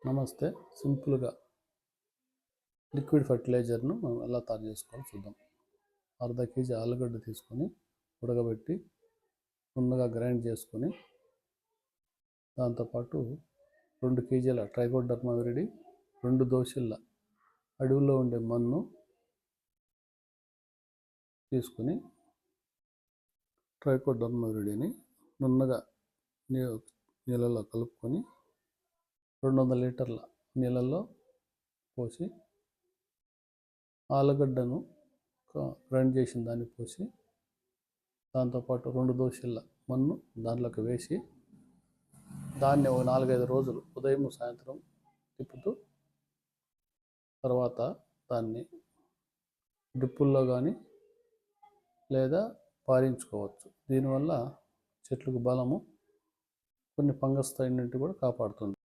నమస్తే. సింపుల్గా లిక్విడ్ ఫర్టిలైజర్ను మనం ఎలా తయారు చేసుకోవాలో చూద్దాం. అర్ధ కేజీ ఆలుగడ్డ తీసుకొని ఉడకబెట్టి నున్నగా గ్రైండ్ చేసుకొని, దాంతోపాటు 2 కేజీల ట్రైకోడర్మా విరిడి, 2 దోశల అడవిలో ఉండే మన్ను తీసుకుని, ట్రైకోడర్మా విరిడిని నున్నగా నీళ్ళలో కలుపుకొని 200 లీటర్ల నీళ్ళల్లో పోసి, ఆలుగడ్డను గ్రైండ్ చేసిన దాన్ని పోసి, దాంతోపాటు 2 దోశల మన్ను దాంట్లోకి వేసి, దాన్ని ఒక 4-5 రోజులు ఉదయం సాయంత్రం తిప్పుతూ, తర్వాత దాన్ని డ్రిప్పుల్లో కానీ లేదా పారించుకోవచ్చు. దీనివల్ల చెట్లకు బలము, కొన్ని ఫంగస్ నుండి కూడా కాపాడుతుంది.